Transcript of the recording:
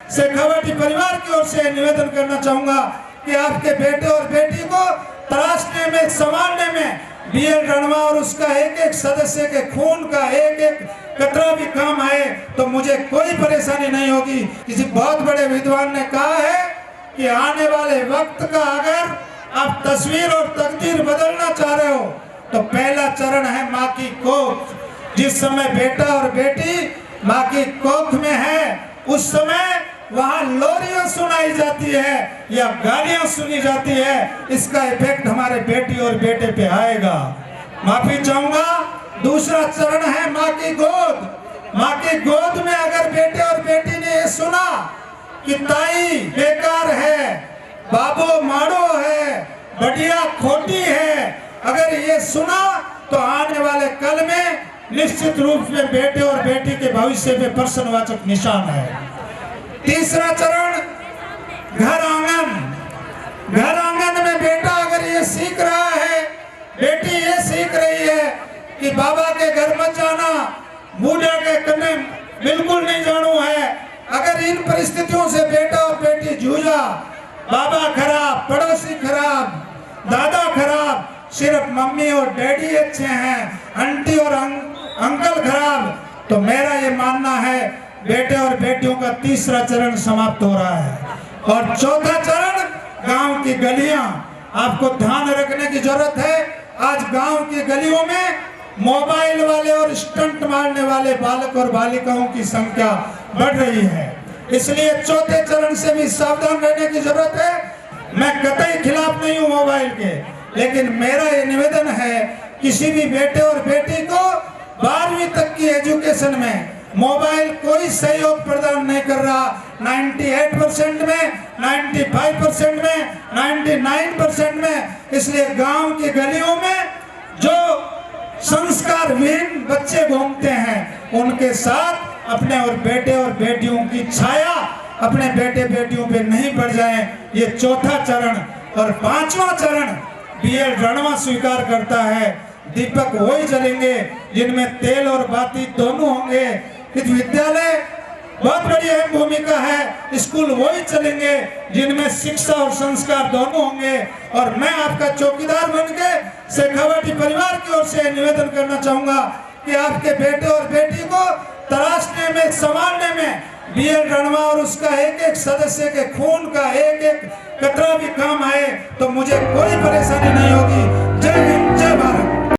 शेखावटी परिवार की ओर से निवेदन करना चाहूंगा कि आपके बेटे और बेटी को तराशने में, संभालने में बीएल रणवा और उसका एक एक सदस्य के खून का एक एक कतरा भी काम आए तो मुझे कोई परेशानी नहीं होगी। किसी बहुत बड़े विद्वान ने कहा है कि आने वाले वक्त का अगर आप तस्वीर और तकदीर बदलना चाह रहे हो तो पहला चरण है माँ की कोख। जिस समय बेटा और बेटी माँ की कोख में है उस समय वहाँ लोरियां सुनाई जाती है या गालियां सुनी जाती है, इसका इफेक्ट हमारे बेटी और बेटे पे आएगा। माफी चाहूंगा। दूसरा चरण है माँ की गोद। माँ की गोद में अगर बेटे और बेटी ने ये सुना कि ताई बेकार है, बाबू माड़ो है, बढ़िया खोटी है, अगर ये सुना तो आने वाले कल में निश्चित रूप में बेटे और बेटी के भविष्य पे प्रश्नवाचक निशान है। तीसरा चरण घर आंगन। घर आंगन में बेटा अगर ये सीख रहा है, बेटी ये सीख रही है कि बाबा के घर मत जाना, बूढ़े के कन्ने बिल्कुल नहीं जाना है, अगर इन परिस्थितियों से बेटा और बेटी जूझा, बाबा खराब, पड़ोसी खराब, दादा खराब, सिर्फ मम्मी और डैडी अच्छे हैं, आंटी और अंकल खराब, तो मेरा ये मानना है बेटे और बेटियों का तीसरा चरण समाप्त हो रहा है। और चौथा चरण गांव की गलियां। आपको ध्यान रखने की जरूरत है, आज गांव की गलियों में मोबाइल वाले और स्टंट मारने वाले बालक और बालिकाओं की संख्या बढ़ रही है, इसलिए चौथे चरण से भी सावधान रहने की जरूरत है। मैं कतई खिलाफ नहीं हूं मोबाइल के, लेकिन मेरा ये निवेदन है किसी भी बेटे और बेटी को 12वीं तक की एजुकेशन में मोबाइल कोई सहयोग प्रदान नहीं कर रहा। 98% में, 95% में, 99% में। इसलिए गांव की गलियों में जो संस्कारहीन बच्चे घूमते हैं उनके साथ अपने और बेटे और बेटियों की छाया अपने बेटे बेटियों पे नहीं पड़ जाए। ये चौथा चरण। और पांचवा चरण बीएल रणवा स्वीकार करता है, दीपक वही जलेंगे जिनमें तेल और बाती दोनों होंगे। इस विद्यालय बहुत बड़ी अहम भूमिका है, स्कूल वही चलेंगे जिनमें शिक्षा और संस्कार दोनों होंगे। और मैं आपका चौकीदार बनके शेखावटी परिवार की ओर से निवेदन करना चाहूंगा कि आपके बेटे और बेटी को तराशने में, संभालने में बीएल रणवा और उसका एक एक सदस्य के खून का एक एक कतरा भी काम आए तो मुझे कोई परेशानी नहीं होगी।